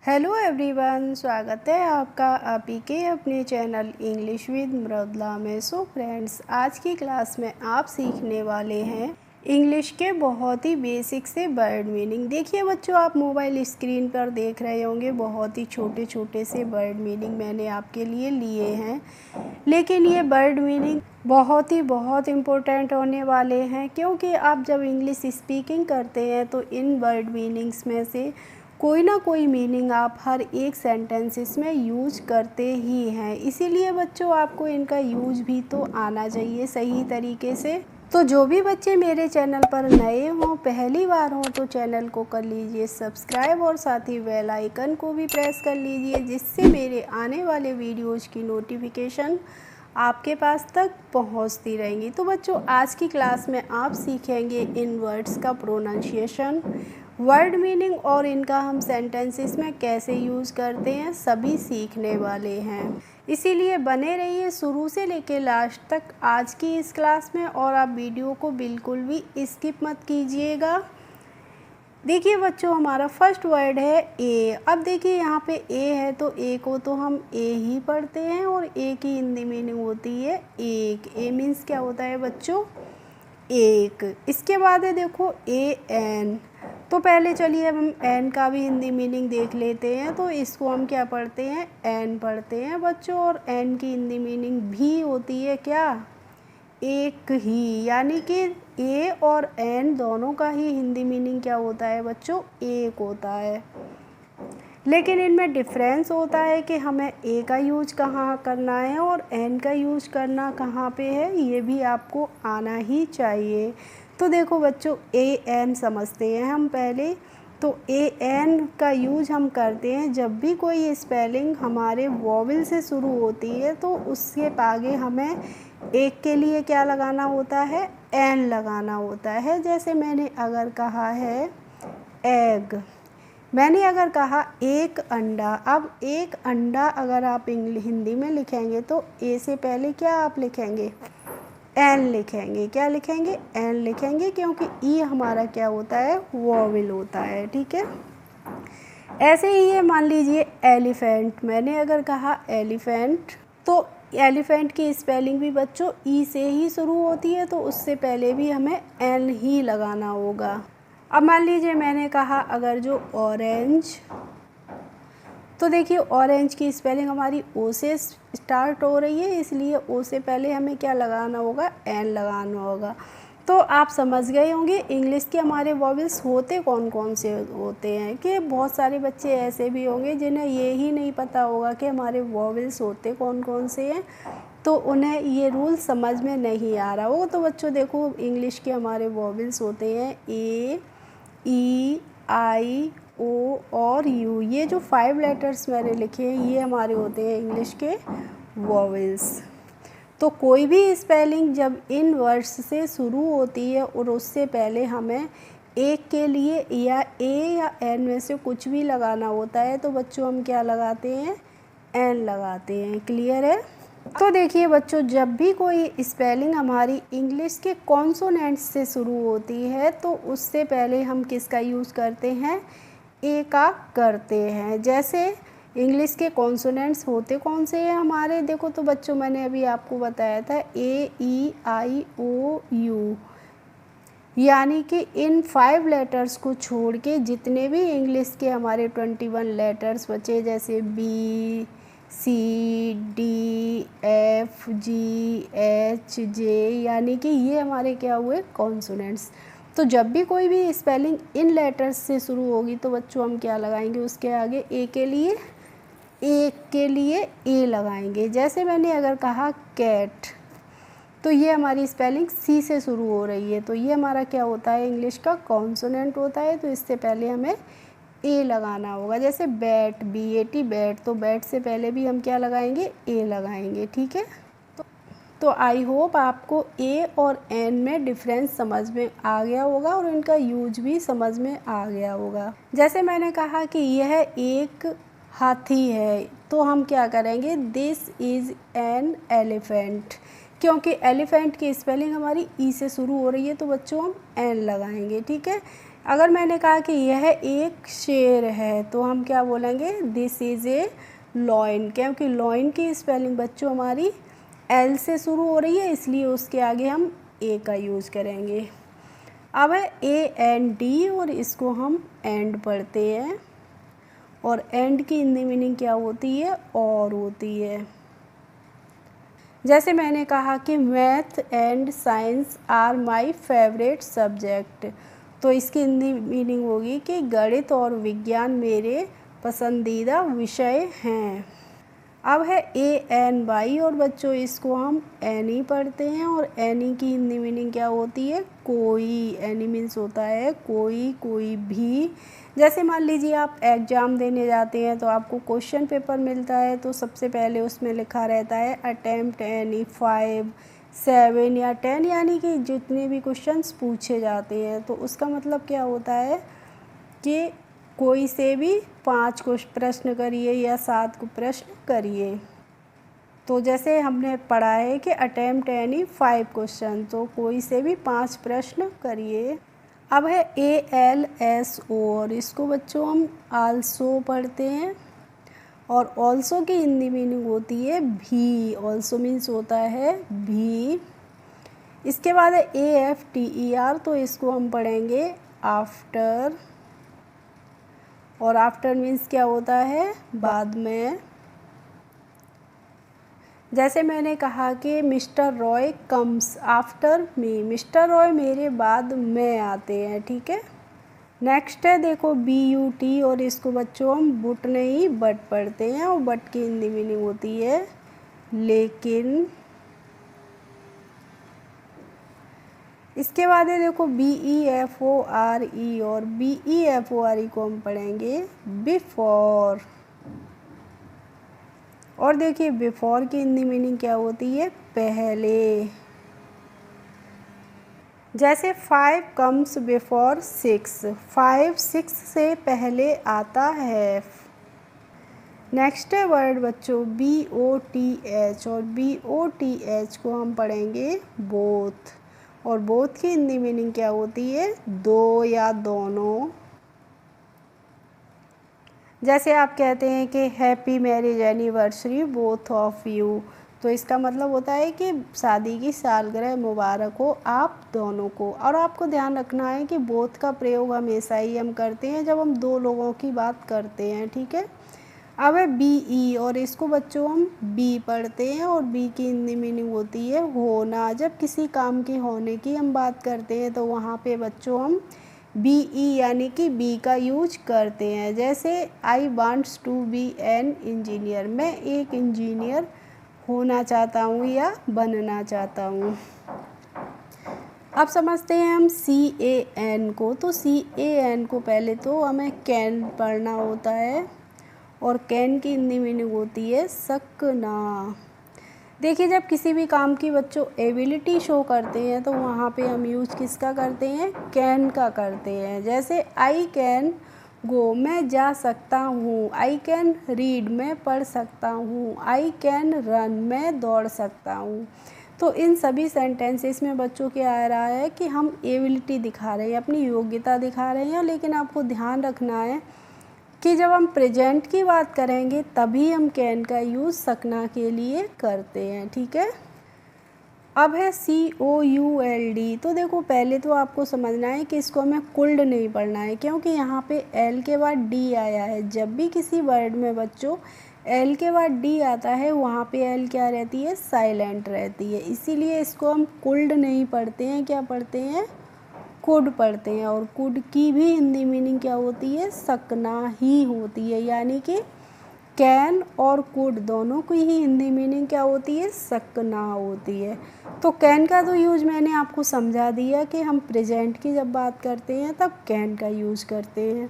Hello everyone, स्वागत है आपका आप ही के अपने चैनल इंग्लिश विद मृदुला में। सो फ्रेंड्स, आज की क्लास में आप सीखने वाले हैं इंग्लिश के बहुत ही बेसिक से वर्ड मीनिंग। देखिए बच्चों, आप मोबाइल स्क्रीन पर देख रहे होंगे बहुत ही छोटे छोटे से वर्ड मीनिंग मैंने आपके लिए लिए हैं, लेकिन ये वर्ड मीनिंग बहुत इम्पोर्टेंट होने वाले हैं, क्योंकि आप जब इंग्लिश स्पीकिंग करते हैं तो इन वर्ड मीनिंग्स में से कोई ना कोई मीनिंग आप हर एक सेंटेंसेस में यूज करते ही हैं। इसीलिए बच्चों, आपको इनका यूज भी तो आना चाहिए सही तरीके से। तो जो भी बच्चे मेरे चैनल पर नए हों, पहली बार हों, तो चैनल को कर लीजिए सब्सक्राइब और साथ ही बेल आइकन को भी प्रेस कर लीजिए, जिससे मेरे आने वाले वीडियोज़ की नोटिफिकेशन आपके पास तक पहुंचती रहेंगी। तो बच्चों, आज की क्लास में आप सीखेंगे इन वर्ड्स का प्रोनाउंसिएशन, वर्ड मीनिंग और इनका हम सेंटेंसेस में कैसे यूज़ करते हैं, सभी सीखने वाले हैं। इसीलिए बने रहिए शुरू से लेकर लास्ट तक आज की इस क्लास में, और आप वीडियो को बिल्कुल भी स्किप मत कीजिएगा। देखिए बच्चों, हमारा फर्स्ट वर्ड है ए। अब देखिए यहाँ पे ए है, तो ए को तो हम ए ही पढ़ते हैं, और ए की हिंदी मीनिंग होती है एक। ए मीन्स क्या होता है बच्चों? एक। इसके बाद है देखो ए एन। तो पहले चलिए हम एन का भी हिंदी मीनिंग देख लेते हैं। तो इसको हम क्या पढ़ते हैं? एन पढ़ते हैं बच्चों, और एन की हिंदी मीनिंग भी होती है क्या? एक ही। यानी कि ए और एन दोनों का ही हिंदी मीनिंग क्या होता है बच्चों? एक होता है। लेकिन इनमें डिफरेंस होता है कि हमें ए का यूज कहाँ करना है और एन का यूज करना कहाँ पे है, ये भी आपको आना ही चाहिए। तो देखो बच्चों, ए एन समझते हैं हम पहले। तो ए एन का यूज हम करते हैं जब भी कोई स्पेलिंग हमारे वॉवेल से शुरू होती है, तो उसके आगे हमें एक के लिए क्या लगाना होता है? एन लगाना होता है। जैसे मैंने अगर कहा है एग, मैंने अगर कहा एक अंडा। अब एक अंडा अगर आप हिंदी में लिखेंगे तो ए से पहले क्या आप लिखेंगे? एन लिखेंगे। क्या लिखेंगे? एन लिखेंगे, क्योंकि ई हमारा क्या होता है? वॉवेल होता है। ठीक है। ऐसे ही है, मान लीजिए एलिफेंट। मैंने अगर कहा एलिफेंट, तो एलिफेंट की स्पेलिंग भी बच्चों ई से ही शुरू होती है, तो उससे पहले भी हमें एन ही लगाना होगा। अब मान लीजिए मैंने कहा अगर जो ऑरेंज, तो देखिए ऑरेंज की स्पेलिंग हमारी ओ से स्टार्ट हो रही है, इसलिए ओ से पहले हमें क्या लगाना होगा? एन लगाना होगा। तो आप समझ गए होंगे इंग्लिश के हमारे वॉवेल्स होते कौन कौन से होते हैं। कि बहुत सारे बच्चे ऐसे भी होंगे जिन्हें ये ही नहीं पता होगा कि हमारे वॉवेल्स होते कौन कौन से हैं, तो उन्हें ये रूल समझ में नहीं आ रहा हो। तो बच्चों देखो, इंग्लिश के हमारे वॉवेल्स होते हैं ए, ई, आई, ओ और यू। ये जो 5 लेटर्स मैंने लिखे हैं, ये हमारे होते हैं इंग्लिश के वॉवेल्स। तो कोई भी स्पेलिंग जब इन वर्ड्स से शुरू होती है और उससे पहले हमें एक के लिए या ए या एन में से कुछ भी लगाना होता है, तो बच्चों हम क्या लगाते हैं? एन लगाते हैं। क्लियर है? तो देखिए बच्चों, जब भी कोई स्पेलिंग हमारी इंग्लिश के कॉन्सोनेंट्स से शुरू होती है, तो उससे पहले हम किसका यूज़ करते हैं? ए का करते हैं। जैसे इंग्लिश के कॉन्सोनेंट्स होते कौन से हैं हमारे? देखो तो बच्चों, मैंने अभी आपको बताया था ए, ई, आई, ओ, यू। यानी कि इन 5 लेटर्स को छोड़ के जितने भी इंग्लिश के हमारे 21 लेटर्स बचे, जैसे बी, सी, डी, एफ, जी, एच, जे, यानी कि ये हमारे क्या हुए? कॉन्सोनेंट्स। तो जब भी कोई भी स्पेलिंग इन लेटर्स से शुरू होगी, तो बच्चों हम क्या लगाएंगे उसके आगे? ए के लिए, एक के लिए ए लगाएंगे। जैसे मैंने अगर कहा कैट, तो ये हमारी स्पेलिंग सी से शुरू हो रही है, तो ये हमारा क्या होता है? इंग्लिश का कॉन्सोनेंट होता है, तो इससे पहले हमें ए लगाना होगा। जैसे बैट, BAT बैट, तो बैट से पहले भी हम क्या लगाएंगे? ए लगाएंगे। ठीक है। तो आई होप आपको ए और एन में डिफरेंस समझ में आ गया होगा, और इनका यूज भी समझ में आ गया होगा। जैसे मैंने कहा कि यह एक हाथी है, तो हम क्या करेंगे? This is an elephant. क्योंकि एलिफेंट की स्पेलिंग हमारी ई से शुरू हो रही है, तो बच्चों हम एन लगाएंगे। ठीक है। अगर मैंने कहा कि यह एक शेर है तो हम क्या बोलेंगे, दिस इज़ ए लॉइन, क्योंकि लॉइन की स्पेलिंग बच्चों हमारी एल से शुरू हो रही है, इसलिए उसके आगे हम ए का यूज़ करेंगे। अब है AND और इसको हम एंड पढ़ते हैं, और एंड की हिंदी मीनिंग क्या होती है, और होती है। जैसे मैंने कहा कि math and science are my favourite subject, तो इसकी हिंदी मीनिंग होगी कि गणित और विज्ञान मेरे पसंदीदा विषय हैं। अब है ANY और बच्चों इसको हम एनी पढ़ते हैं, और एनी की हिंदी मीनिंग क्या होती है, कोई। एनी मीन्स होता है कोई, कोई भी। जैसे मान लीजिए आप एग्ज़ाम देने जाते हैं तो आपको क्वेश्चन पेपर मिलता है, तो सबसे पहले उसमें लिखा रहता है अटेम्प्ट एनी 5, 7 या 10, यानी कि जितने भी क्वेश्चंस पूछे जाते हैं, तो उसका मतलब क्या होता है कि कोई से भी 5 को प्रश्न करिए या 7 को प्रश्न करिए। तो जैसे हमने पढ़ा है कि अटेम्प्ट एनी 5 क्वेश्चन, तो कोई से भी 5 प्रश्न करिए। अब है ALSO और इसको बच्चों हम आल्सो पढ़ते हैं, और ऑल्सो की हिंदी मीनिंग होती है भी। ऑल्सो मीन्स होता है भी। इसके बाद है AFTER, तो इसको हम पढ़ेंगे आफ्टर, और आफ्टर मीन्स क्या होता है, बाद में। जैसे मैंने कहा कि mister Roy comes after me, mister Roy मेरे बाद में आते हैं, ठीक है। नेक्स्ट है देखो BUT, और इसको बच्चों हम बुट नहीं बट पढ़ते हैं, और बट की हिंदी मीनिंग होती है लेकिन। इसके बाद है देखो BEFORE, और BEFORE को हम पढ़ेंगे बिफोर, और देखिए बिफोर की हिंदी मीनिंग क्या होती है, पहले। जैसे 5 कम्स बिफोर 6, 5 6 से पहले आता है। नेक्स्ट है वर्ड बच्चों BOTH, और BOTH को हम पढ़ेंगे बोथ, और बोथ की हिंदी मीनिंग क्या होती है, दो या दोनों। जैसे आप कहते हैं कि happy marriage anniversary both of you, तो इसका मतलब होता है कि शादी की सालगिरह मुबारक हो आप दोनों को। और आपको ध्यान रखना है कि बोथ का प्रयोग हमेशा ही हम करते हैं जब हम दो लोगों की बात करते हैं, ठीक है। अब है BE, और इसको बच्चों हम बी पढ़ते हैं, और बी की हिंदी मीनिंग होती है होना। जब किसी काम के होने की हम बात करते हैं तो वहाँ पे बच्चों हम BE यानी कि बी का यूज करते हैं। जैसे I wants to be an engineer, मैं एक इंजीनियर होना चाहता हूँ या बनना चाहता हूँ। अब समझते हैं हम CAN को, तो CAN को पहले तो हमें कैन पढ़ना होता है, और कैन की हिंदी मीनिंग होती है सकना। देखिए जब किसी भी काम की बच्चों एबिलिटी शो करते हैं तो वहाँ पे हम यूज किसका करते हैं, कैन का करते हैं। जैसे आई कैन गो, मैं जा सकता हूँ। आई कैन रीड, मैं पढ़ सकता हूँ। आई कैन रन, मैं दौड़ सकता हूँ। तो इन सभी सेंटेंसेस में बच्चों क्या आ रहा है कि हम एबिलिटी दिखा रहे हैं, अपनी योग्यता दिखा रहे हैं। लेकिन आपको ध्यान रखना है कि जब हम प्रेजेंट की बात करेंगे तभी हम कैन का यूज़ सकना के लिए करते हैं, ठीक है। अब है COULD, तो देखो पहले तो आपको समझना है कि इसको हमें कुल्ड नहीं पढ़ना है, क्योंकि यहाँ पे L के बाद D आया है। जब भी किसी वर्ड में बच्चों L के बाद D आता है वहाँ पे L क्या रहती है, साइलेंट रहती है। इसीलिए इसको हम कुल्ड नहीं पढ़ते हैं, क्या पढ़ते हैं, कुड पढ़ते हैं। और कुड की भी हिंदी मीनिंग क्या होती है, सकना ही होती है। यानी कि कैन और कुड दोनों की ही हिंदी मीनिंग क्या होती है, सकना होती है। तो कैन का तो यूज मैंने आपको समझा दिया कि हम प्रेजेंट की जब बात करते हैं तब कैन का यूज़ करते हैं,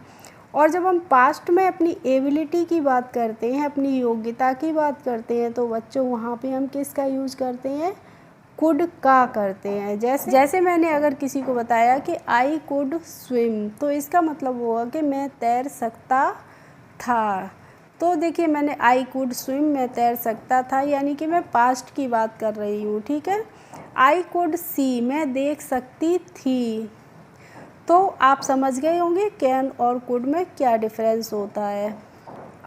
और जब हम पास्ट में अपनी एबिलिटी की बात करते हैं, अपनी योग्यता की बात करते हैं, तो बच्चों वहाँ पे हम किसका यूज़ करते हैं, कुड का करते हैं। जैसे मैंने अगर किसी को बताया कि आई कुड स्विम, तो इसका मतलब होगा कि मैं तैर सकता था। तो देखिए मैंने आई कुड स्विम, मैं तैर सकता था, यानी कि मैं पास्ट की बात कर रही हूँ, ठीक है। आई कुड सी, मैं देख सकती थी। तो आप समझ गए होंगे कैन और कुड में क्या डिफरेंस होता है।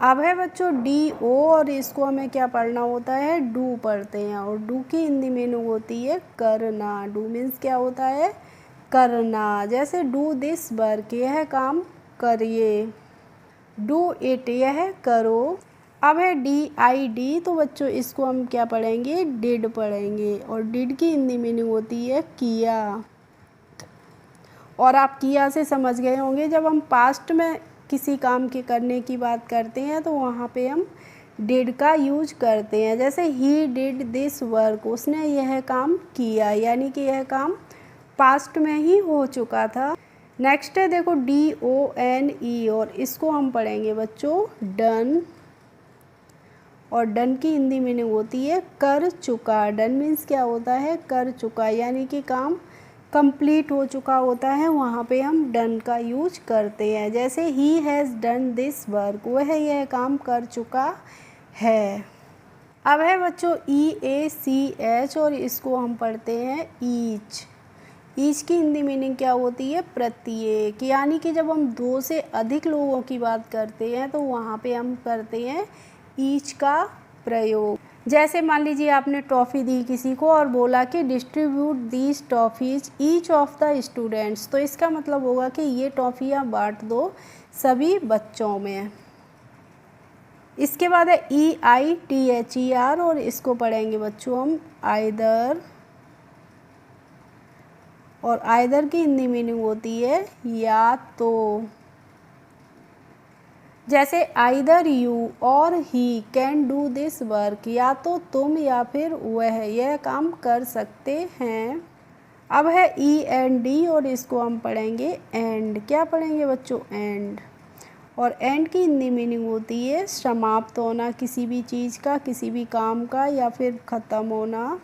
अब है बच्चों डी ओ, और इसको हमें क्या पढ़ना होता है, डू पढ़ते हैं। और डू की हिंदी मीनिंग होती है करना। डू मीन्स क्या होता है, करना। जैसे डू दिस वर्क, यह काम करिए। डू इट, यह करो। अब है डी आई डी, तो बच्चों इसको हम क्या पढ़ेंगे, डिड पढ़ेंगे। और डिड की हिंदी मीनिंग होती है किया। और आप किया से समझ गए होंगे, जब हम पास्ट में किसी काम के करने की बात करते हैं तो वहाँ पे हम डिड का यूज करते हैं। जैसे ही डिड दिस वर्क, उसने यह काम किया, यानी कि यह काम पास्ट में ही हो चुका था। नेक्स्ट है देखो डी ओ एन ई, और इसको हम पढ़ेंगे बच्चों डन। और डन की हिंदी मीनिंग होती है कर चुका। डन मीन्स क्या होता है, कर चुका, यानी कि काम कंप्लीट हो चुका होता है, वहाँ पे हम डन का यूज करते हैं। जैसे he has done this work, वह यह काम कर चुका है। अब है बच्चों ई ए सी एच, और इसको हम पढ़ते हैं ईच। ईच की हिंदी मीनिंग क्या होती है, प्रत्येक, यानी कि जब हम 2 से अधिक लोगों की बात करते हैं तो वहाँ पे हम करते हैं ईच का प्रयोग। जैसे मान लीजिए आपने टॉफ़ी दी किसी को और बोला कि distribute these toffees each of the students, तो इसका मतलब होगा कि ये टॉफ़ियाँ बांट दो सभी बच्चों में। इसके बाद है E I T H E R, और इसको पढ़ेंगे बच्चों हम आइदर। और आइदर की हिंदी मीनिंग होती है या तो। जैसे आइदर यू और he can do this work, या तो तुम या फिर वह यह काम कर सकते हैं। अब है ई एन डी, और इसको हम पढ़ेंगे एंड। क्या पढ़ेंगे बच्चों, एंड। और एंड की हिंदी मीनिंग होती है समाप्त होना किसी भी चीज़ का, किसी भी काम का, या फिर ख़त्म होना।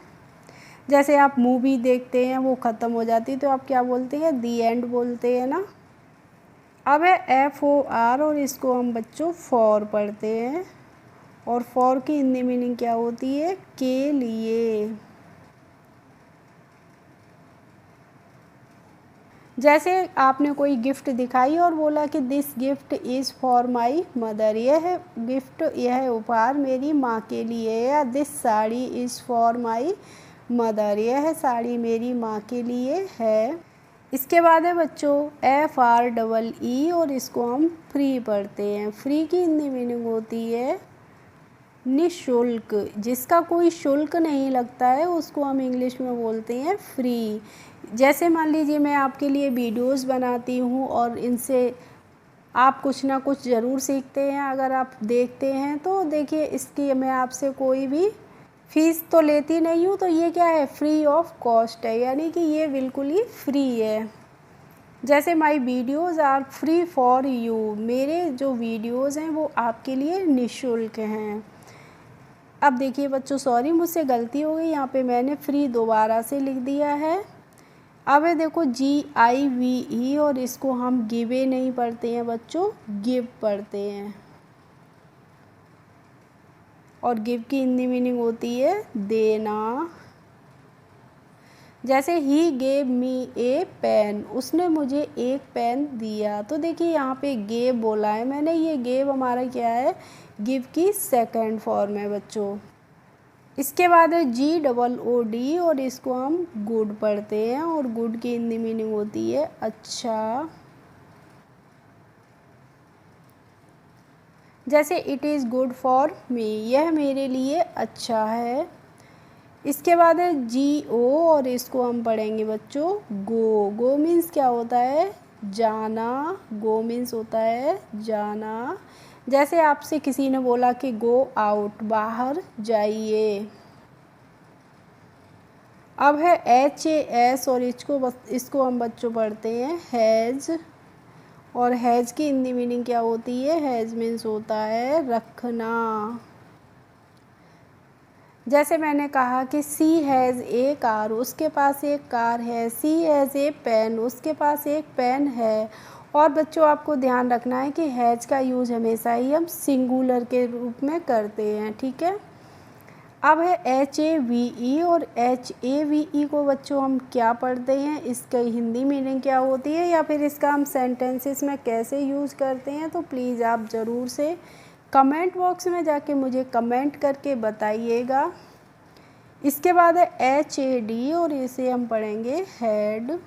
जैसे आप मूवी देखते हैं, वो ख़त्म हो जाती है तो आप क्या बोलते हैं, दी एंड बोलते हैं ना। अब है एफ ओ आर, और इसको हम बच्चों फॉर पढ़ते हैं। और फॉर की हिंदी मीनिंग क्या होती है, के लिए। जैसे आपने कोई गिफ्ट दिखाई और बोला कि this gift is for my mother, यह गिफ्ट, यह उपहार मेरी माँ के लिए। या this sari is for my mother, यह साड़ी मेरी माँ के लिए है। इसके बाद है बच्चों एफ आर डबल ई, और इसको हम फ्री पढ़ते हैं। फ्री की हिंदी मीनिंग होती है निःशुल्क, जिसका कोई शुल्क नहीं लगता है उसको हम इंग्लिश में बोलते हैं फ्री। जैसे मान लीजिए मैं आपके लिए वीडियोस बनाती हूँ और इनसे आप कुछ ना कुछ ज़रूर सीखते हैं, अगर आप देखते हैं तो देखिए इसकी मैं आपसे कोई भी फ़ीस तो लेती नहीं हूँ, तो ये क्या है, फ्री ऑफ कॉस्ट है, यानी कि ये बिल्कुल ही फ्री है। जैसे my videos are free for you, मेरे जो वीडियोज़ हैं वो आपके लिए निःशुल्क हैं। अब देखिए बच्चों, सॉरी मुझसे गलती हो गई, यहाँ पे मैंने फ्री दोबारा से लिख दिया है। अब है देखो जी आई वी ई, और इसको हम गिवे नहीं पढ़ते हैं बच्चों, गिव पढ़ते हैं। और गिव की हिंदी मीनिंग होती है देना। जैसे he gave me A pen, उसने मुझे एक पेन दिया। तो देखिए यहाँ पे गेव बोला है मैंने, ये गेव हमारा क्या है, गिव की सेकंड फॉर्म है बच्चों। इसके बाद है जी डबल ओ डी, और इसको हम गुड पढ़ते हैं। और गुड की हिंदी मीनिंग होती है अच्छा। जैसे it is good for me, यह मेरे लिए अच्छा है। इसके बाद है जी ओ, और इसको हम पढ़ेंगे बच्चों गो। गो मीन्स क्या होता है, जाना। गो मीन्स होता है जाना। जैसे आपसे किसी ने बोला कि गो आउट, बाहर जाइए। अब है एच ए एस, और इसको हम बच्चों पढ़ते हैं हैज़। और हैज़ की हिंदी मीनिंग क्या होती है, हैज़ मीन्स होता है रखना। जैसे मैंने कहा कि सी हैज़ ए कार, उसके पास एक कार है। सी हैज़ ए पेन, उसके पास एक पेन है। और बच्चों आपको ध्यान रखना है कि हैज़ का यूज़ हमेशा ही हम सिंगुलर के रूप में करते हैं, ठीक है। अब है HAVE और HAVE को बच्चों हम क्या पढ़ते हैं, इसका हिंदी मीनिंग क्या होती है या फिर इसका हम सेंटेंसेस में कैसे यूज़ करते हैं, तो प्लीज़ आप ज़रूर से कमेंट बॉक्स में जाके मुझे कमेंट करके बताइएगा। इसके बाद है HAD और इसे हम पढ़ेंगे हेड,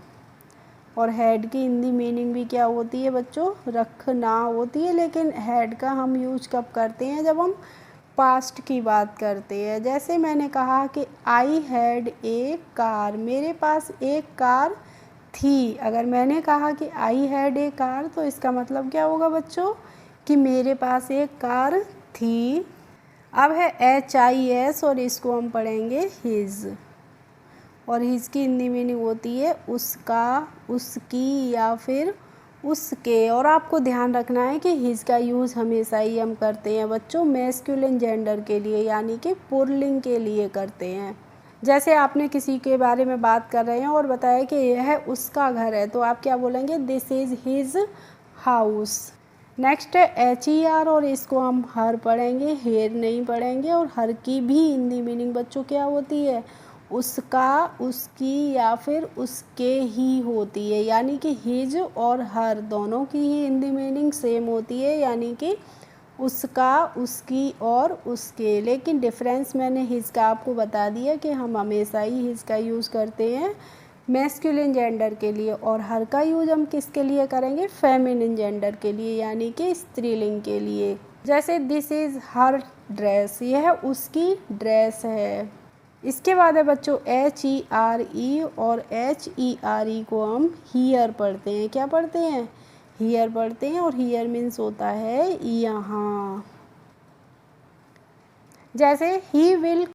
और हेड की हिंदी मीनिंग भी क्या होती है बच्चों, रखना होती है। लेकिन हेड का हम यूज कब करते हैं, जब हम पास्ट की बात करते हैं। जैसे मैंने कहा कि आई हैड ए कार, मेरे पास एक कार थी। अगर मैंने कहा कि आई हैड ए कार तो इसका मतलब क्या होगा बच्चों, कि मेरे पास एक कार थी। अब है HIS और इसको हम पढ़ेंगे हिज, और हिज की हिंदी मीनिंग होती है उसका, उसकी या फिर उसके। और आपको ध्यान रखना है कि हिज का यूज़ हमेशा ही हम करते हैं बच्चों मैस्कुलिन जेंडर के लिए, यानी कि पुल्लिंग के लिए करते हैं। जैसे आपने किसी के बारे में बात कर रहे हैं और बताया कि यह उसका घर है, तो आप क्या बोलेंगे, this is his house. Next है HER और इसको हम हर पढ़ेंगे, हेयर नहीं पढ़ेंगे। और हर की भी हिंदी मीनिंग बच्चों क्या होती है, उसका, उसकी या फिर उसके ही होती है। यानी कि हिज और हर दोनों की ही हिंदी मीनिंग सेम होती है, यानी कि उसका, उसकी और उसके। लेकिन डिफरेंस मैंने हिज का आपको बता दिया कि हम हमेशा ही हिज का यूज़ करते हैं मैस्कुलिन जेंडर के लिए, और हर का यूज हम किसके लिए करेंगे, फेमिनिन जेंडर के लिए, यानी कि स्त्रीलिंग के लिए। जैसे दिस इज़ हर ड्रेस, यह उसकी ड्रेस है। इसके बाद है बच्चों HERE और HERE को हम हियर पढ़ते हैं। क्या पढ़ते हैं, हियर पढ़ते हैं। और हियर मीन्स होता है यहाँ। जैसे ही विल